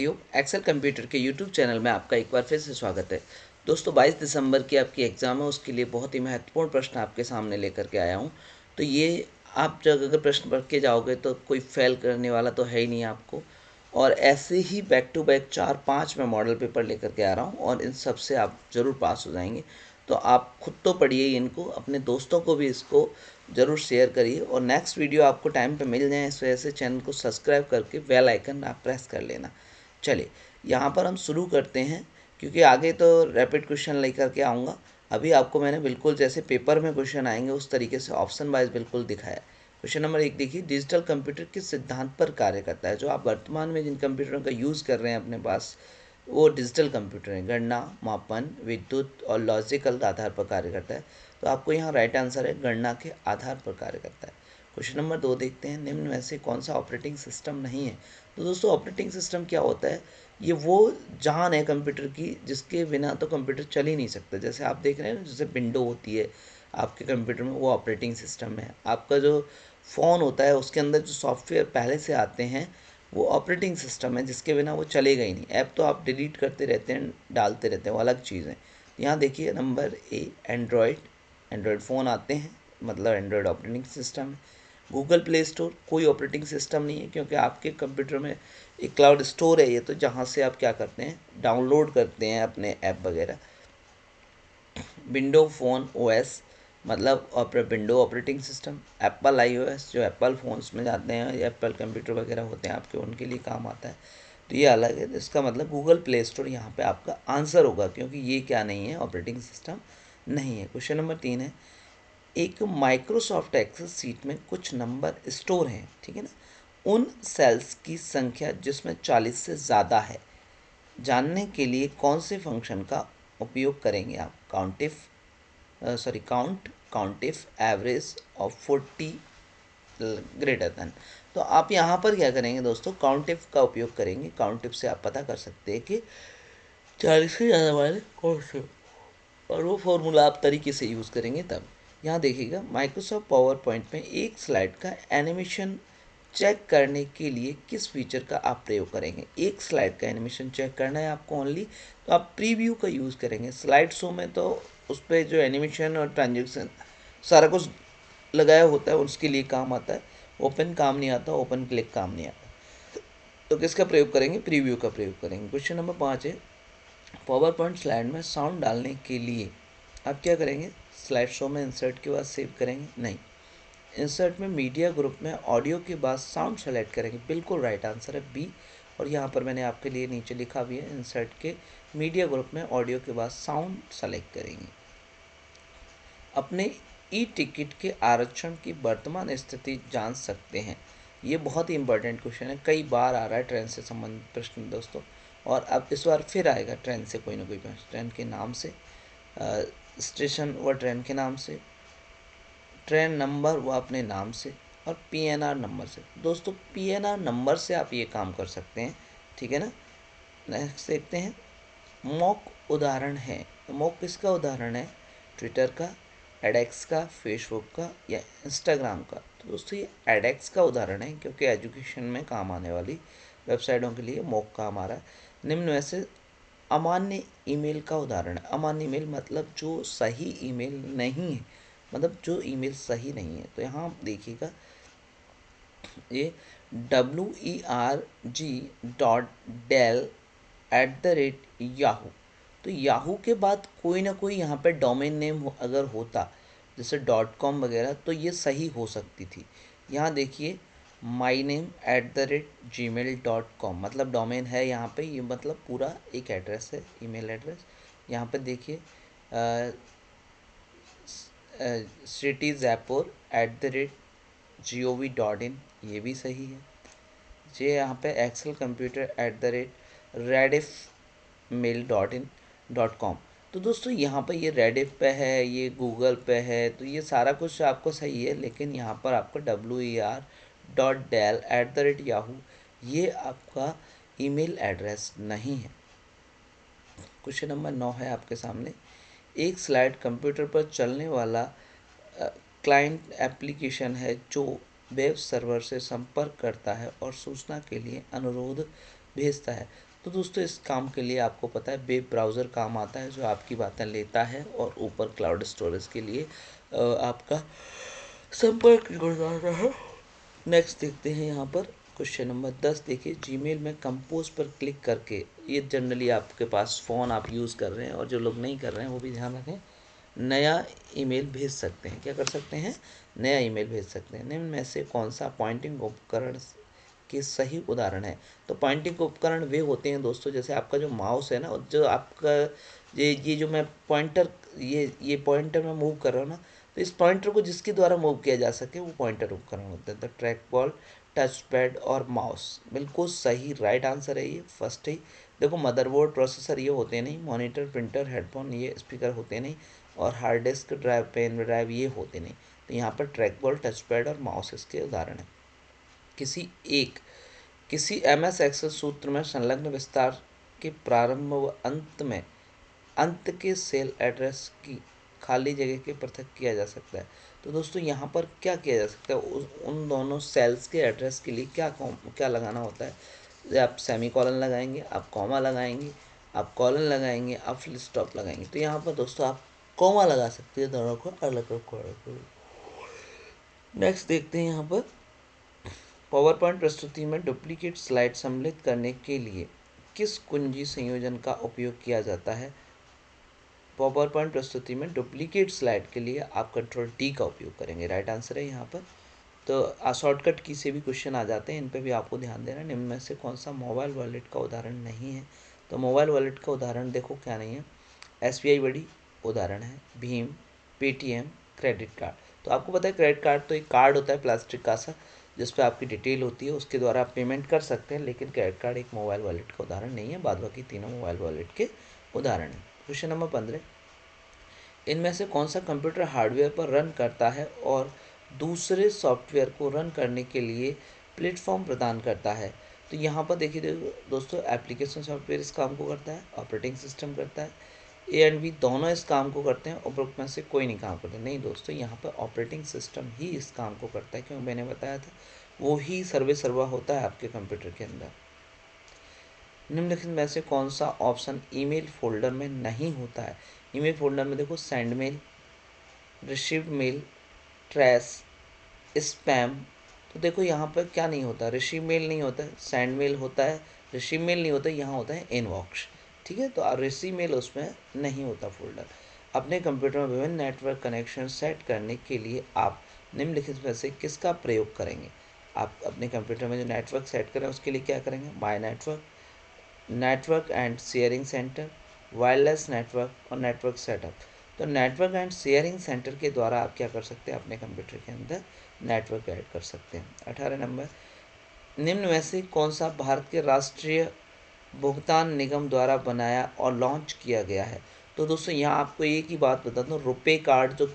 Excel computer के YouTube channel में आपका एक बार फिर से स्वागत है। दोस्तों 22 दिसंबर की आपकी एग्ज़ाम है, उसके लिए बहुत ही महत्वपूर्ण प्रश्न आपके सामने लेकर के आया हूँ। तो ये आप जब अगर प्रश्न पढ़ के जाओगे तो कोई फेल करने वाला तो है ही नहीं आपको। और ऐसे ही बैक टू बैक 4-5 मैं मॉडल पेपर लेकर के आ रहा हूँ और इन सब से आप ज़रूर पास हो जाएंगे। तो आप खुद तो पढ़िए इनको, अपने दोस्तों को भी इसको ज़रूर शेयर करिए और नेक्स्ट वीडियो आपको टाइम पे मिल जाए इस वजह से चैनल को सब्सक्राइब करके बेल आइकन आप प्रेस कर लेना। चलिए यहाँ पर हम शुरू करते हैं, क्योंकि आगे तो रैपिड क्वेश्चन लेकर के आऊँगा। अभी आपको मैंने बिल्कुल जैसे पेपर में क्वेश्चन आएंगे उस तरीके से ऑप्शन वाइज बिल्कुल दिखाया। क्वेश्चन नंबर 1 देखिए, डिजिटल कंप्यूटर किस सिद्धांत पर कार्य करता है। जो आप वर्तमान में जिन कंप्यूटरों का यूज़ कर रहे हैं अपने पास, वो डिजिटल कंप्यूटर है। गणना, मापन, विद्युत और लॉजिकल आधार पर कार्य करता है। तो आपको यहाँ राइट आंसर है, गणना के आधार पर कार्य करता है। क्वेश्चन नंबर 2 देखते हैं, निम्न में से कौन सा ऑपरेटिंग सिस्टम नहीं है। तो दोस्तों ऑपरेटिंग सिस्टम क्या होता है, ये वो जान है कंप्यूटर की जिसके बिना तो कंप्यूटर चल ही नहीं सकता। जैसे आप देख रहे हैं ना, जैसे विंडो होती है आपके कंप्यूटर में, वो ऑपरेटिंग सिस्टम है। आपका जो फ़ोन होता है उसके अंदर जो सॉफ्टवेयर पहले से आते हैं वो ऑपरेटिंग सिस्टम है, जिसके बिना वो चलेगा ही नहीं। ऐप तो आप डिलीट करते रहते हैं, डालते रहते हैं, वो अलग चीज़ है। यहाँ देखिए number A, Android. Android phone आते हैं, मतलब एंड्रॉयड ऑपरेटिंग सिस्टम है। गूगल प्ले स्टोर कोई ऑपरेटिंग सिस्टम नहीं है, क्योंकि आपके कंप्यूटर में एक क्लाउड स्टोर है ये, तो जहाँ से आप क्या करते हैं, डाउनलोड करते हैं अपने ऐप वगैरह। विंडो फ़ोन ओएस, मतलब window operating system. Apple iOS, जो एप्पल फ़ोन्स में जाते हैं, एप्पल कंप्यूटर वगैरह होते हैं आपके, उनके लिए काम आता है। तो ये अलग है, इसका मतलब गूगल प्ले स्टोर यहाँ पे आपका आंसर होगा, क्योंकि ये क्या नहीं है, ऑपरेटिंग सिस्टम नहीं है। क्वेश्चन नंबर 3 है, एक माइक्रोसॉफ्ट एक्सेल सीट में कुछ नंबर स्टोर हैं, ठीक है ना, उन सेल्स की संख्या जिसमें 40 से ज़्यादा है, जानने के लिए कौन से फंक्शन का उपयोग करेंगे आप। Count average of 40 greater than. तो आप यहाँ पर क्या करेंगे दोस्तों, काउंटिफ का उपयोग करेंगे। काउंटिफ से आप पता कर सकते हैं कि 40 से ज़्यादा वाले कौन से, और वो फॉर्मूला आप तरीके से यूज़ करेंगे तब। यहाँ देखिएगा, माइक्रोसॉफ्ट पावर पॉइंट में एक स्लाइड का एनिमेशन चेक करने के लिए किस फीचर का आप प्रयोग करेंगे। एक स्लाइड का एनिमेशन चेक करना है आपको ओनली, तो आप प्रीव्यू का यूज़ करेंगे। स्लाइड शो में तो उस पर जो एनिमेशन और ट्रांजेक्शन सारा कुछ लगाया होता है, उसके लिए काम आता है। ओपन काम नहीं आता, ओपन क्लिक काम नहीं आता। तो किसका प्रयोग करेंगे, प्रीव्यू का प्रयोग करेंगे। क्वेश्चन नंबर 5 है, पावर पॉइंट स्लाइड में साउंड डालने के लिए आप क्या करेंगे, स्लाइड शो में इंसर्ट के बाद सेव करेंगे, नहीं, इंसर्ट में मीडिया ग्रुप में ऑडियो के बाद साउंड सेलेक्ट करेंगे। बिल्कुल राइट आंसर है बी। और यहाँ पर मैंने आपके लिए नीचे लिखा भी है, इंसर्ट के मीडिया ग्रुप में ऑडियो के बाद साउंड सेलेक्ट करेंगे। अपने ई टिकट के आरक्षण की वर्तमान स्थिति जान सकते हैं। ये बहुत ही इंपॉर्टेंट क्वेश्चन है, कई बार आ रहा है ट्रेन से संबंधित प्रश्न दोस्तों, और अब इस बार फिर आएगा ट्रेन से कोई ना कोई प्रश्न, ट्रेन के नाम से, स्टेशन व ट्रेन के नाम से, ट्रेन नंबर व अपने नाम से, और पीएनआर नंबर से। दोस्तों पीएनआर नंबर से आप ये काम कर सकते हैं, ठीक है ना। नेक्स्ट देखते हैं, मॉक उदाहरण है। मॉक किसका उदाहरण है, ट्विटर का, एडेक्स का, फेसबुक का, या इंस्टाग्राम का। तो दोस्तों ये एडेक्स का उदाहरण है, क्योंकि एजुकेशन में काम आने वाली वेबसाइटों के लिए मॉक काम आ रहा है। निम्न में से अमान्य ईमेल का उदाहरण है। अमान्य ईमेल मतलब जो सही ईमेल नहीं है, मतलब जो ईमेल सही नहीं है। तो यहाँ आप देखिएगा, ये WERG.DEL@yahoo। तो याहू के बाद कोई ना कोई यहाँ पे डोमेन नेम अगर होता, जैसे .com वगैरह, तो ये सही हो सकती थी। यहाँ देखिए, myname@gmail.com, मतलब डोमेन है यहाँ पे, ये मतलब पूरा एक एड्रेस है, ईमेल एड्रेस। यहाँ पे देखिए, सिटी जयपुर@gov.in, ये भी सही है। ये यहाँ पे एक्सेल कंप्यूटर @rediff mail.in.com। तो दोस्तों यहाँ पे ये रेडिफ पे है, ये गूगल पे है, तो ये सारा कुछ आपको सही है, लेकिन यहाँ पर आपका WER.DEL@yahoo ये आपका ईमेल एड्रेस नहीं है। क्वेश्चन नंबर 9 है आपके सामने, एक स्लाइड कंप्यूटर पर चलने वाला क्लाइंट एप्लीकेशन है जो वेब सर्वर से संपर्क करता है और सूचना के लिए अनुरोध भेजता है। तो दोस्तों इस काम के लिए आपको पता है वेब ब्राउज़र काम आता है, जो आपकी बातें लेता है और ऊपर क्लाउड स्टोरेज के लिए आपका संपर्क करता है। नेक्स्ट देखते हैं यहाँ पर क्वेश्चन नंबर 10। देखिए जीमेल में कंपोज पर क्लिक करके, ये जनरली आपके पास फ़ोन आप यूज़ कर रहे हैं और जो लोग नहीं कर रहे हैं वो भी ध्यान रखें, नया ईमेल भेज सकते हैं। क्या कर सकते हैं? नया ईमेल भेज सकते हैं। निम्न में से कौन सा पॉइंटिंग उपकरण के सही उदाहरण है? तो पॉइंटिंग उपकरण वे होते हैं दोस्तों, जैसे आपका जो माउस है ना, जो आपका ये जो मैं पॉइंटर, ये पॉइंटर मैं मूव कर रहा हूँ ना, तो इस पॉइंटर को जिसके द्वारा मूव किया जा सके वो पॉइंटर उपकरण होता है। तो ट्रैक बॉल, टच पैड और माउस, बिल्कुल सही राइट आंसर है ये, फर्स्ट ही। देखो मदरबोर्ड, प्रोसेसर ये होते नहीं, मॉनिटर, प्रिंटर, हेडफोन, ये स्पीकर होते नहीं, और hard disk drive, pen drive ये होते नहीं। तो यहाँ पर ट्रैक बॉल, टच पैड और माउस इसके उदाहरण हैं। किसी MS एक्सेल सूत्र में संलग्न विस्तार के प्रारंभ व अंत के सेल एड्रेस की खाली जगह के पृथक किया जा सकता है। तो दोस्तों यहाँ पर क्या किया जा सकता है, उन दोनों सेल्स के एड्रेस के लिए क्या लगाना होता है? आप सेमी कॉलन लगाएंगे, आप कॉमा लगाएंगे, आप कॉलन लगाएंगे, आप फुल स्टॉप लगाएंगे। तो यहाँ पर दोस्तों आप कॉमा लगा सकते हैं, दोनों को अलग अलग। नेक्स्ट देखते हैं यहाँ पर, पावर पॉइंट प्रस्तुति में डुप्लीकेट स्लाइड सम्मिलित करने के लिए किस कुंजी संयोजन का उपयोग किया जाता है? पावर पॉइंट प्रस्तुति में डुप्लीकेट स्लाइड के लिए आप Ctrl+D का उपयोग करेंगे, राइट आंसर है यहाँ पर। तो शॉर्टकट की से भी क्वेश्चन आ जाते हैं, इन पे भी आपको ध्यान देना है। निम्न में से कौन सा मोबाइल वॉलेट का उदाहरण नहीं है? तो मोबाइल वॉलेट का उदाहरण देखो क्या नहीं है, SBI बड़ी उदाहरण है, भीम, पेटीएम, क्रेडिट कार्ड। तो आपको पता है क्रेडिट कार्ड तो एक कार्ड होता है प्लास्टिक का सा, जिस पर आपकी डिटेल होती है, उसके द्वारा आप पेमेंट कर सकते हैं, लेकिन क्रेडिट कार्ड एक मोबाइल वॉलेट का उदाहरण नहीं है। बाद बाकी तीनों मोबाइल वॉलेट के उदाहरण हैं। क्वेश्चन नंबर 15, इनमें से कौन सा कंप्यूटर हार्डवेयर पर रन करता है और दूसरे सॉफ्टवेयर को रन करने के लिए प्लेटफॉर्म प्रदान करता है? तो यहाँ पर देखिए दोस्तों, एप्लीकेशन सॉफ्टवेयर इस काम को करता है, ऑपरेटिंग सिस्टम करता है, A और B दोनों इस काम को करते हैं, उपरोक्त में से कोई नहीं काम करता। नहीं दोस्तों, यहाँ पर ऑपरेटिंग सिस्टम ही इस काम को करता है, क्योंकि मैंने बताया था वो ही सर्वे सर्वा होता है आपके कंप्यूटर के अंदर। निम्नलिखित में से कौन सा ऑप्शन ईमेल फोल्डर में नहीं होता है? ईमेल फोल्डर में देखो send mail, received mail, trash, spam. तो देखो यहाँ पर क्या नहीं होता, रिसीव मेल नहीं होता है, सेंड मेल होता है, रिसीव मेल नहीं होता, यहाँ होता है इनबॉक्स। ठीक है, तो रिसीव मेल उसमें नहीं होता फोल्डर। अपने कंप्यूटर में विभिन्न नेटवर्क कनेक्शन सेट करने के लिए आप निम्नलिखित में से किसका प्रयोग करेंगे? आप अपने कंप्यूटर में जो नेटवर्क सेट करें उसके लिए क्या करेंगे? My network, network and sharing centre, wireless network और नेटवर्क सेटअप। तो नेटवर्क एंड शेयरिंग सेंटर के द्वारा आप क्या कर सकते हैं, अपने कंप्यूटर के अंदर नेटवर्क ऐड कर सकते हैं। 18 नंबर, निम्न में से कौन सा भारत के राष्ट्रीय भुगतान निगम द्वारा बनाया और लॉन्च किया गया है? तो दोस्तों यहाँ आपको एक ही बात बता दूँ, रुपे कार्ड जो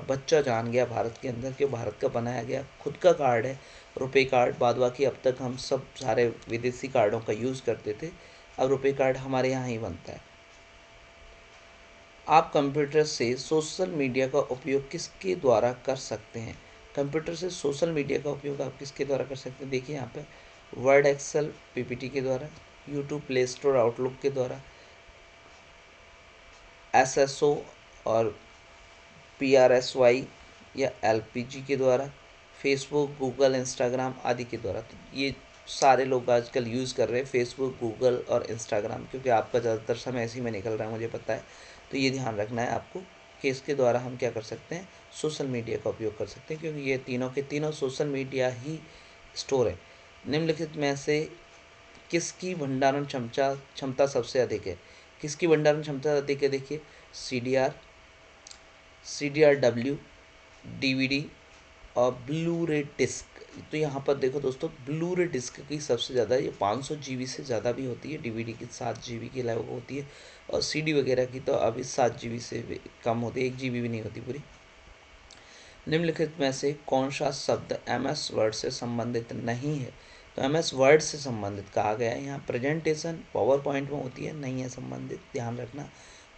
बच्चा जान गया भारत के अंदर कि भारत का बनाया गया खुद का कार्ड है रुपे कार्ड। बाद बाकी अब तक हम सब सारे विदेशी कार्डों का यूज़ करते थे, अब रुपे कार्ड हमारे यहाँ ही बनता है। आप कंप्यूटर से सोशल मीडिया का उपयोग किसके द्वारा कर सकते हैं? कंप्यूटर से सोशल मीडिया का उपयोग आप किसके द्वारा कर सकते हैं? देखिए यहाँ पे वर्ड, एक्सेल, PPT के द्वारा, यूट्यूब, प्ले स्टोर, आउटलुक के द्वारा, SSO और PRSY या LPG के द्वारा, फेसबुक, गूगल, इंस्टाग्राम आदि के द्वारा। तो ये सारे लोग आजकल यूज़ कर रहे हैं फेसबुक, गूगल और इंस्टाग्राम, क्योंकि आपका ज़्यादातर समय इसी में निकल रहा है, मुझे पता है। तो ये ध्यान रखना है आपको कि इसके द्वारा हम क्या कर सकते हैं, सोशल मीडिया का उपयोग कर सकते हैं, क्योंकि ये तीनों के तीनों सोशल मीडिया ही स्टोर है। निम्नलिखित में से किसकी भंडारण क्षमता सबसे अधिक है? किसकी भंडारण क्षमता अधिक है? देखिए CDR, DVD और ब्लू रे डिस्क। तो यहाँ पर देखो दोस्तों, ब्लू रे डिस्क की सबसे ज़्यादा, ये 500 GB से ज़्यादा भी होती है, DVD की 7 GB की लगभग होती है, और CD वगैरह की तो अभी 7 GB से भी कम होती है, 1 GB भी नहीं होती पूरी। निम्नलिखित में से कौन सा शब्द MS वर्ड से संबंधित नहीं है? तो MS वर्ड से संबंधित कहा गया है, यहाँ प्रेजेंटेशन पावर पॉइंट में होती है, नहीं है संबंधित, ध्यान रखना।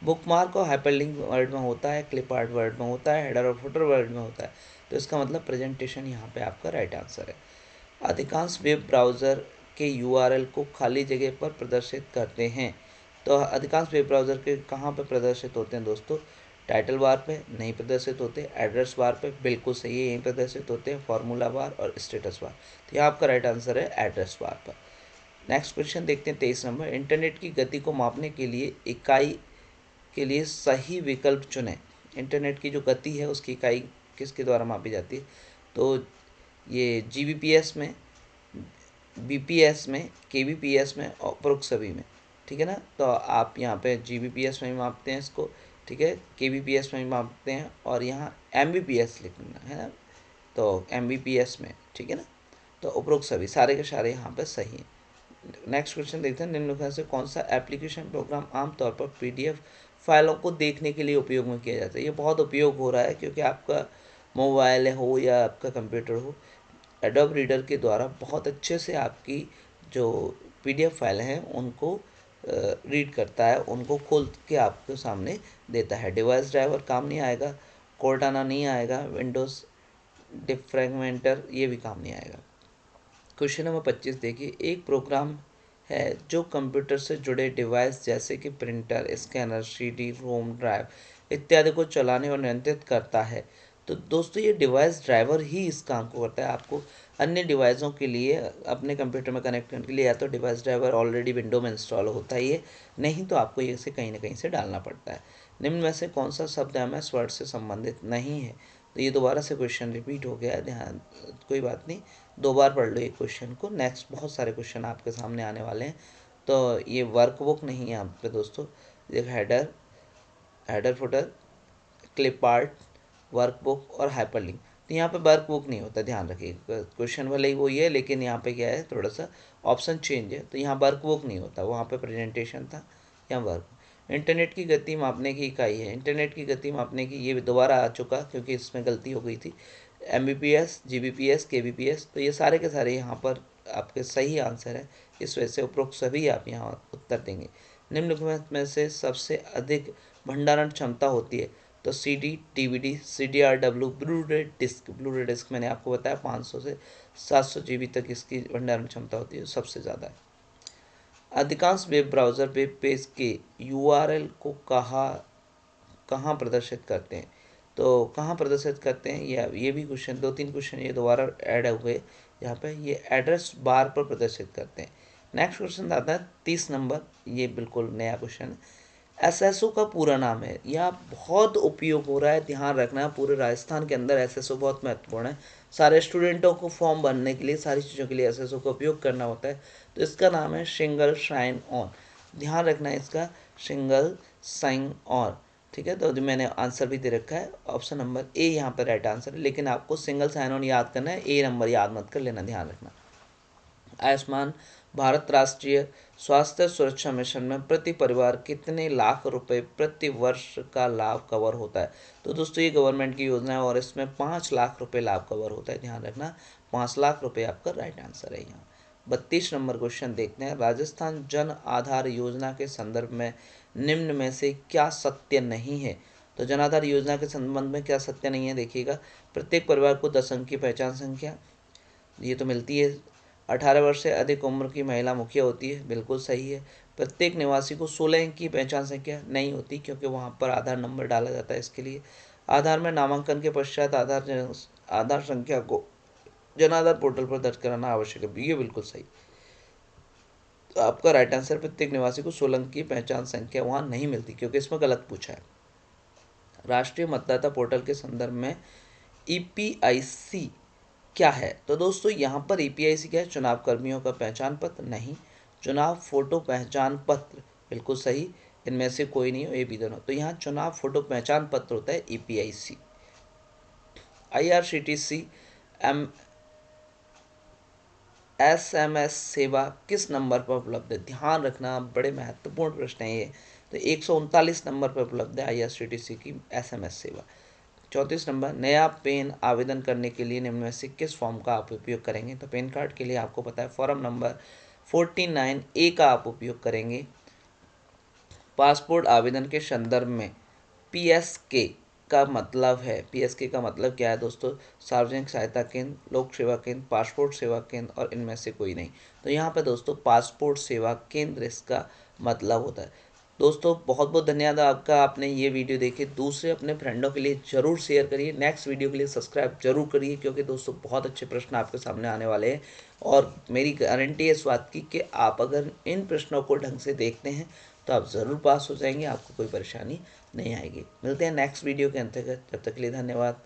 बुकमार्क और हाइपरलिंक वर्ड में होता है, क्लिप आर्ट वर्ड में होता है, हेडर और फुटर वर्ड में होता है। तो इसका मतलब प्रेजेंटेशन यहाँ पे आपका राइट आंसर है। अधिकांश वेब ब्राउज़र के यूआरएल को खाली जगह पर प्रदर्शित करते हैं। तो अधिकांश वेब ब्राउज़र के कहाँ पर प्रदर्शित होते हैं दोस्तों? टाइटल बार पे नहीं प्रदर्शित होते, एड्रेस बार पे बिल्कुल सही है, यहीं प्रदर्शित होते हैं, फार्मूला बार और स्टेटस बार। तो यहाँ आपका राइट आंसर है एड्रेस बार पर। नेक्स्ट क्वेश्चन देखते हैं 23 नंबर। इंटरनेट की गति को मापने के लिए इकाई के लिए सही विकल्प चुनें। इंटरनेट की जो गति है उसकी इकाई किसके द्वारा मापी जाती है? तो ये जीबीपीएस में, बीपीएस में, केबीपीएस में और उपरोक्त सभी में, ठीक है ना। तो आप यहाँ पे जीबीपीएस में भी मापते हैं इसको, ठीक है, केबीपीएस में भी मापते हैं और यहाँ एमबीपीएस लिखना है ना, तो एमबीपीएस में, ठीक है ना। तो उपरोक्त सभी सारे के सारे यहाँ पे सही हैं। नेक्स्ट क्वेश्चन देखते हैं, निम्नलिखित से कौन सा एप्लीकेशन प्रोग्राम आमतौर पर पीडीएफ फाइलों को देखने के लिए उपयोग में किया जाता है? ये बहुत उपयोग हो रहा है क्योंकि आपका मोबाइल हो या आपका कंप्यूटर हो, एडोब रीडर के द्वारा बहुत अच्छे से आपकी जो पीडीएफ फाइल हैं उनको रीड करता है, उनको खोल के आपके सामने देता है। डिवाइस ड्राइवर काम नहीं आएगा, कोर्टाना नहीं आएगा, विंडोज़ डिफ्रैगमेंटर ये भी काम नहीं आएगा। क्वेश्चन नंबर 25 देखिए, एक प्रोग्राम है जो कंप्यूटर से जुड़े डिवाइस जैसे कि printer, scanner, CD ROM drive इत्यादि को चलाने और नियंत्रित करता है। तो दोस्तों ये डिवाइस ड्राइवर ही इस काम को करता है। आपको अन्य डिवाइसों के लिए अपने कंप्यूटर में कनेक्ट करने के लिए या तो डिवाइस ड्राइवर ऑलरेडी विंडो में इंस्टॉल होता ही है, नहीं तो आपको ये से कहीं ना कहीं से डालना पड़ता है। निम्न में से कौन सा शब्द एमएस वर्ड से संबंधित नहीं है? तो ये दोबारा से क्वेश्चन रिपीट हो गया है, ध्यान, कोई बात नहीं, दो बार पढ़ लो ये क्वेश्चन को। नेक्स्ट बहुत सारे क्वेश्चन आपके सामने आने वाले हैं। तो ये वर्कबुक नहीं है यहाँ पे दोस्तों, एक header footer, clip art, workbook और हाइपरलिंक। तो यहाँ पे वर्कबुक नहीं होता, ध्यान रखिएगा। क्वेश्चन भले ही वही है लेकिन यहाँ पे क्या है, थोड़ा सा ऑप्शन चेंज है। तो यहाँ वर्कबुक नहीं होता, वहाँ पे प्रेजेंटेशन था, यहाँ वर्क। इंटरनेट की गति मापने की इकाई है, इंटरनेट की गति मापने की, ये दोबारा आ चुका क्योंकि इसमें गलती हो गई थी। एमबीपीएस, जीबीपीएस, केबीपीएस, तो ये सारे के सारे यहाँ पर आपके सही आंसर है। इस वजह से उपरोक्त सभी आप यहाँ उत्तर देंगे। निम्नलिखित में से सबसे अधिक भंडारण क्षमता होती है? तो सीडी, डीवीडी, सीडीआरडब्ल्यू, ब्लू रे डिस्क मैंने आपको बताया 500 से 700 जीबी तक इसकी भंडारण क्षमता होती है, सबसे ज़्यादा है। अधिकांश वेब ब्राउज़र वेब पेज के यूआरएल को कहाँ प्रदर्शित करते हैं? तो कहाँ प्रदर्शित करते हैं, ये भी क्वेश्चन, दो तीन क्वेश्चन ये दोबारा ऐड हुए यहाँ पे, ये एड्रेस बार पर प्रदर्शित करते हैं। नेक्स्ट क्वेश्चन आता है 30 नंबर, ये बिल्कुल नया क्वेश्चन है। एसएसओ का पूरा नाम है, यह बहुत उपयोग हो रहा है, ध्यान रखना। पूरे राजस्थान के अंदर एसएसओ बहुत महत्वपूर्ण है। सारे स्टूडेंटों को फॉर्म भरने के लिए, सारी चीज़ों के लिए एसएसओ का उपयोग करना होता है। तो इसका नाम है सिंगल साइन ऑन, ध्यान रखना है इसका, सिंगल साइन ऑन, ठीक है। तो जो मैंने आंसर भी दे रखा है, ऑप्शन नंबर ए यहाँ पर राइट आंसर है, लेकिन आपको सिंगल साइन ऑन याद करना है, ए नंबर याद मत कर लेना, ध्यान रखना। आयुष्मान भारत राष्ट्रीय स्वास्थ्य सुरक्षा मिशन में प्रति परिवार कितने लाख रुपए प्रति वर्ष का लाभ कवर होता है? तो दोस्तों ये गवर्नमेंट की योजना है और इसमें 5 लाख रुपए लाभ कवर होता है, ध्यान रखना, 5 लाख रुपए आपका राइट आंसर है यहाँ। 32 नंबर क्वेश्चन देखते हैं, राजस्थान जन आधार योजना के संदर्भ में निम्न में से क्या सत्य नहीं है? तो जन आधार योजना के संबंध में क्या सत्य नहीं है, देखिएगा। प्रत्येक परिवार को 10 अंक की पहचान संख्या ये तो मिलती है। 18 वर्ष से अधिक उम्र की महिला मुखिया होती है, बिल्कुल सही है। प्रत्येक निवासी को 16 अंक की पहचान संख्या नहीं होती क्योंकि वहाँ पर आधार नंबर डाला जाता है इसके लिए। आधार में नामांकन के पश्चात आधार संख्या को जन आधार पोर्टल पर दर्ज कराना आवश्यक है, ये बिल्कुल सही। तो आपका राइट आंसर, प्रत्येक निवासी को 16 अंक की पहचान संख्या वहाँ नहीं मिलती क्योंकि इसमें गलत पूछा है। राष्ट्रीय मतदाता पोर्टल के संदर्भ में ईपीआईसी क्या है? तो दोस्तों यहाँ पर ईपीआईसी क्या है? चुनाव कर्मियों का पहचान पत्र नहीं, चुनाव फोटो पहचान पत्र, बिल्कुल सही, इनमें से कोई नहीं हो, ये भी दोनों। तो यहाँ चुनाव फोटो पहचान पत्र होता है ईपीआईसी। आईआरसीटीसी एसएमएस सेवा किस नंबर पर उपलब्ध है? ध्यान रखना, बड़े महत्वपूर्ण प्रश्न है ये। तो 139 नंबर पर उपलब्ध है आईआरसीटीसी की एसएमएस सेवा। 34 नंबर, नया पेन आवेदन करने के लिए निम्न में से किस फॉर्म का आप उपयोग करेंगे? तो पैन कार्ड के लिए आपको पता है फॉर्म नंबर 49A का आप उपयोग करेंगे। पासपोर्ट आवेदन के संदर्भ में PSK का मतलब है, पीएसके का मतलब क्या है दोस्तों? सार्वजनिक सहायता केंद्र, लोक सेवा केंद्र, पासपोर्ट सेवा केंद्र और इनमें से कोई नहीं। तो यहाँ पे दोस्तों पासपोर्ट सेवा केंद्र इसका मतलब होता है। दोस्तों बहुत बहुत धन्यवाद आपका, आपने ये वीडियो देखी। दूसरे अपने फ्रेंडों के लिए ज़रूर शेयर करिए। नेक्स्ट वीडियो के लिए सब्सक्राइब जरूर करिए, क्योंकि दोस्तों बहुत अच्छे प्रश्न आपके सामने आने वाले हैं और मेरी गारंटी है इस बात की कि आप अगर इन प्रश्नों को ढंग से देखते हैं तो आप ज़रूर पास हो जाएंगे, आपको कोई परेशानी नहीं आएगी। मिलते हैं नेक्स्ट वीडियो के अंतर्गत, जब तक के लिए धन्यवाद।